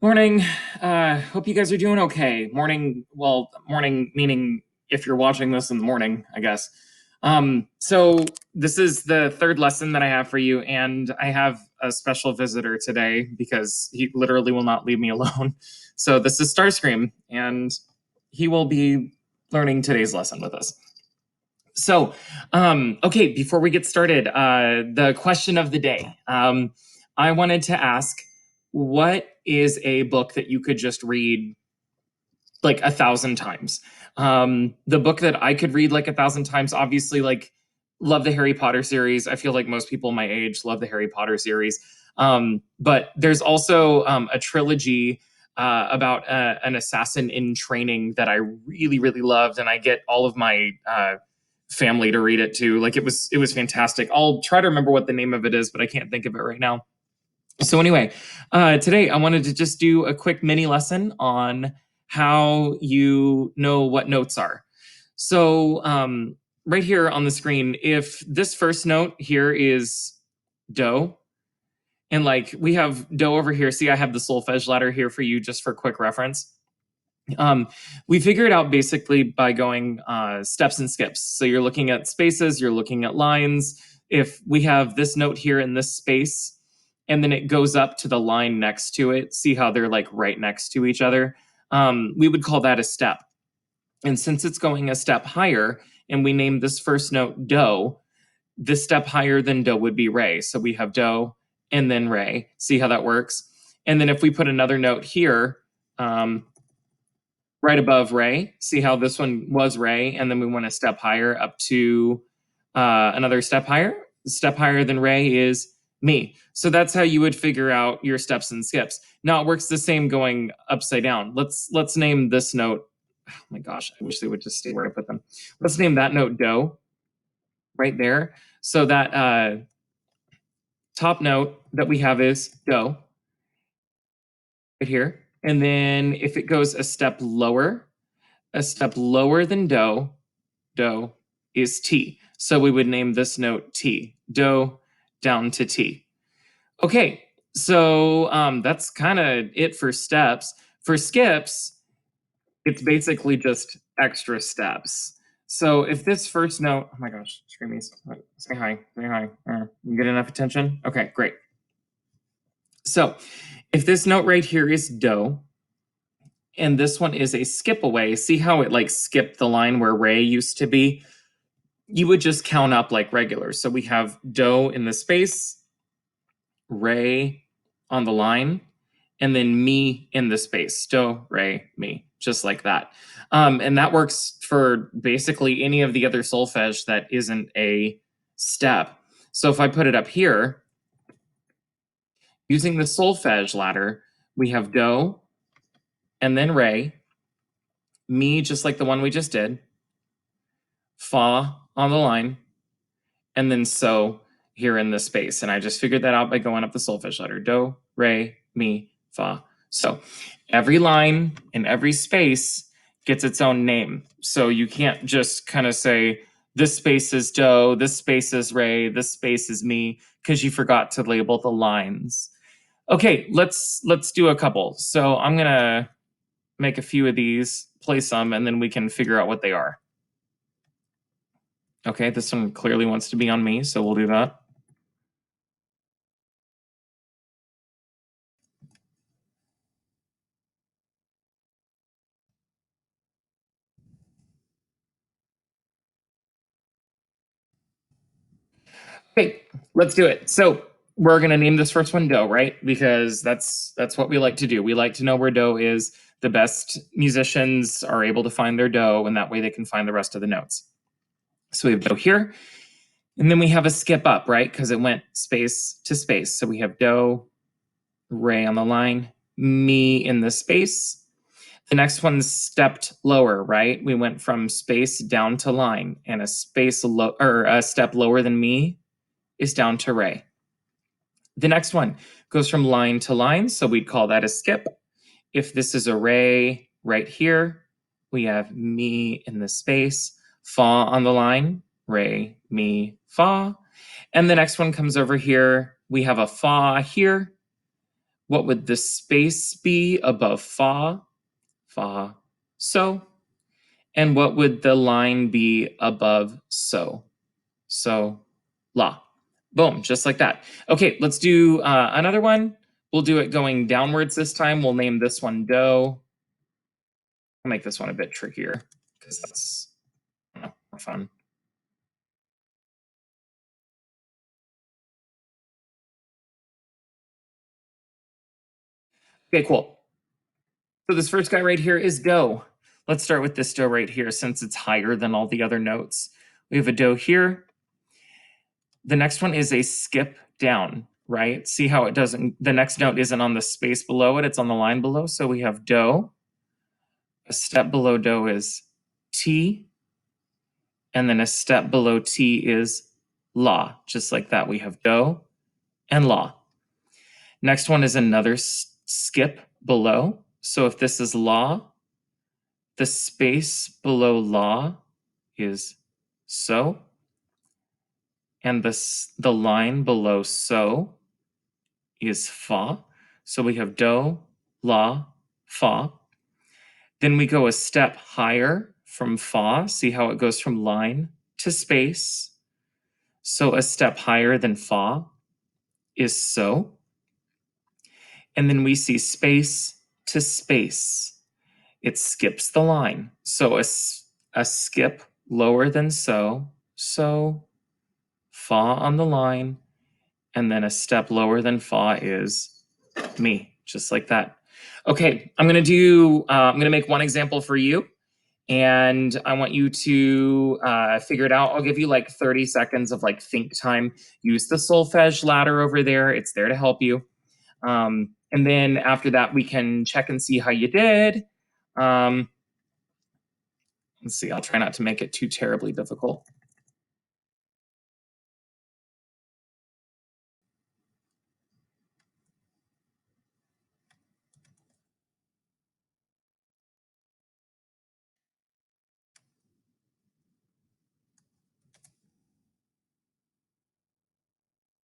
Morning. Hope you guys are doing okay. Morning meaning if you're watching this in the morning, I guess. So this is the third lesson that I have for you, and I have a special visitor today because he literally will not leave me alone. So this is Starscream, and he will be learning today's lesson with us. So, okay, before we get started, the question of the day. I wanted to ask, what is a book that you could just read like 1,000 times? The book that I could read like 1,000 times, obviously, like, love the Harry Potter series. I feel like most people my age love the Harry Potter series. But there's also a trilogy about an assassin in training that I really, really loved, and I get all of my family to read it too. Like, it was fantastic. I'll try to remember what the name of it is, but I can't think of it right now. So anyway, today I wanted to just do a quick mini lesson on how you know what notes are. So right here on the screen, if this first note here is do, and like we have do over here, see I have the solfege ladder here for you just for quick reference. We figure it out basically by going steps and skips. So you're looking at spaces, you're looking at lines. If we have this note here in this space, and then it goes up to the line next to it, see how they're like right next to each other? We would call that a step. And since it's going a step higher, and we name this first note do, this step higher than do would be re. So we have do and then re. See how that works? And then if we put another note here, right above re, see how this one was re, and then we want a step higher up to another step higher. The step higher than re is me. So that's how you would figure out your steps and skips. Now it works the same going upside down. Let's name this note. Oh my gosh, I wish they would just stay where I put them. Let's name that note do right there. So that top note that we have is do right here. And then if it goes a step lower than do is T. So we would name this note T. Do down to T. Okay, so that's kind of it for steps. For skips, it's basically just extra steps. So if this first note, oh my gosh, Screamies, say hi, say hi. You get enough attention? Okay, great. So if this note right here is do, and this one is a skip away, see how it like skipped the line where re used to be? You would just count up like regular. So we have do in the space, re on the line, and then me in the space. Do, re, me, just like that. And that works for basically any of the other solfege that isn't a step. So if I put it up here, using the solfege ladder, we have do and then re, me just like the one we just did, fa on the line, and then so here in the space. And I just figured that out by going up the solfege ladder. Do, re, mi, fa. So every line in every space gets its own name. So you can't just kind of say, this space is do, this space is re, this space is me, because you forgot to label the lines. Okay, let's do a couple. So I'm gonna make a few of these, play some, and then we can figure out what they are. Okay, this one clearly wants to be on me, so we'll do that. Okay, let's do it. So we're gonna name this first one do, right? Because that's what we like to do. We like to know where do is. The best musicians are able to find their do, and that way they can find the rest of the notes. So we have do here, and then we have a skip up, right? Because it went space to space. So we have do, re on the line, me in the space. The next one stepped lower, right? We went from space down to line, and a step lower than me is down to re. The next one goes from line to line, so we'd call that a skip. If this is a re right here, we have me in the space, fa on the line, re, mi, fa. And the next one comes over here, we have a fa here, What would the space be above fa? Fa, so. And what would the line be above so? So, la. Boom, just like that. Okay, let's do another one. We'll do it going downwards this time. We'll name this one do. I'll make this one a bit trickier because that's more fun. Okay, cool. So this first guy right here is do. Let's start with this do right here since it's higher than all the other notes. We have a do here. The next one is a skip down, right? See how it doesn't, the next note isn't on the space below it, it's on the line below. So we have do. A step below do is ti. And then a step below ti is la. Just like that, we have do and la. Next one is another skip below. So if this is la, the space below la is so. And the line below so is fa. So we have do, la, fa. Then we go a step higher from fa. See how it goes from line to space. So a step higher than fa is so. And then we see space to space. It skips the line. So a skip lower than so, fa on the line, and then a step lower than fa is me, just like that. Okay, I'm gonna make one example for you, and I want you to figure it out. I'll give you like 30 seconds of like think time. Use the Solfege ladder over there. It's there to help you. And then after that, we can check and see how you did. Let's see, I'll try not to make it too terribly difficult.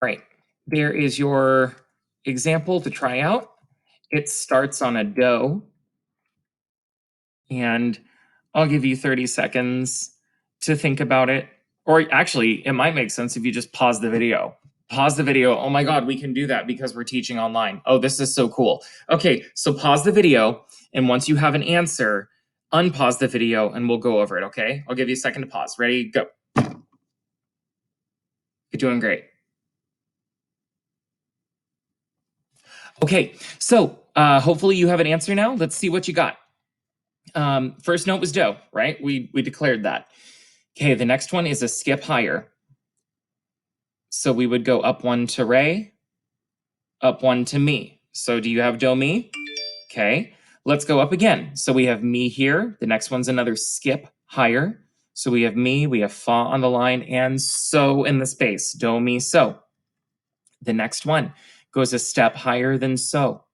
Right, there is your example to try out. It starts on a do, and I'll give you 30 seconds to think about it. Or actually, it might make sense if you just pause the video. Pause the video. Oh my God, we can do that because we're teaching online. Oh, this is so cool. Okay, so pause the video, and once you have an answer, unpause the video and we'll go over it, okay? I'll give you a second to pause. Ready, go. You're doing great. Okay, so hopefully you have an answer now. Let's see what you got. First note was do, right? We declared that. Okay, the next one is a skip higher. So we would go up one to re, up one to mi. So do you have do mi? Okay, let's go up again. So we have mi here. The next one's another skip higher. So we have mi, we have fa on the line, and so in the space, do, mi, so. The next one goes a step higher than so.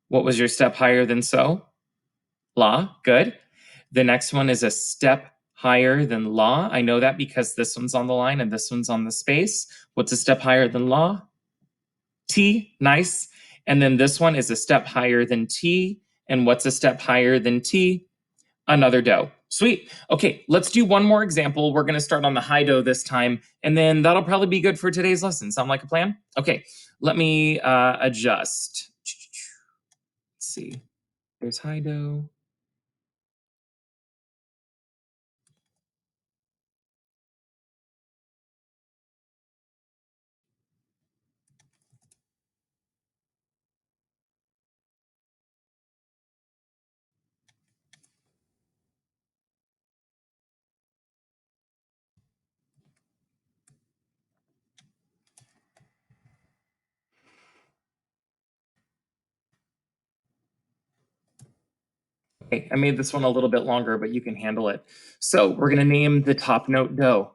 What was your step higher than so? La, good. The next one is a step higher than la. I know that because this one's on the line and this one's on the space. What's a step higher than la? T, nice. And then this one is a step higher than T. And what's a step higher than T? Another do. Sweet. Okay, let's do one more example. We're going to start on the high do this time, and then that'll probably be good for today's lesson. Sound like a plan? Okay, let me adjust. Let's see. There's high do. Okay, I made this one a little bit longer, but you can handle it. So we're going to name the top note do.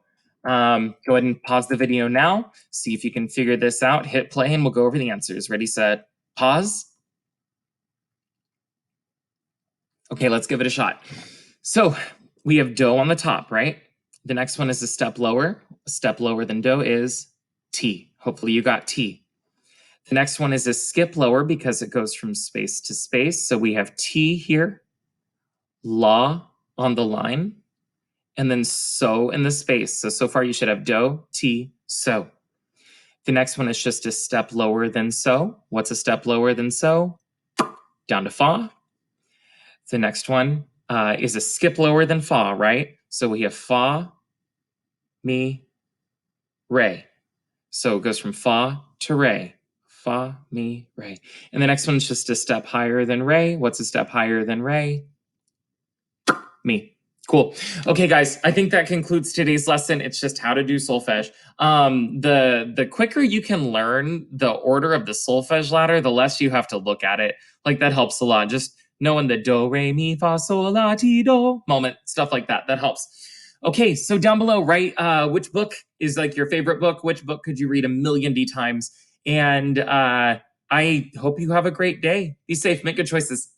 Go ahead and pause the video now. See if you can figure this out. Hit play and we'll go over the answers. Ready, set, pause. Okay, let's give it a shot. So we have do on the top, right? The next one is a step lower. A step lower than do is T. Hopefully you got T. The next one is a skip lower because it goes from space to space. So we have T here, La on the line, and then So in the space. So far you should have Do, Ti, So. The next one is just a step lower than So. What's a step lower than So? Down to Fa. The next one is a skip lower than Fa, right? So we have Fa, Mi, Re. So it goes from Fa to Re. Fa, Mi, Re. And the next one's just a step higher than Re. What's a step higher than Re? Mi. Cool. Okay, guys, I think that concludes today's lesson. It's just how to do solfege. The quicker you can learn the order of the solfege ladder, the less you have to look at it. Like, that helps a lot. Just knowing the do, re, mi, fa, sol, la, ti, do moment, stuff like that. That helps. Okay, so down below, write which book is like your favorite book. Which book could you read a million D times? And I hope you have a great day. Be safe. Make good choices.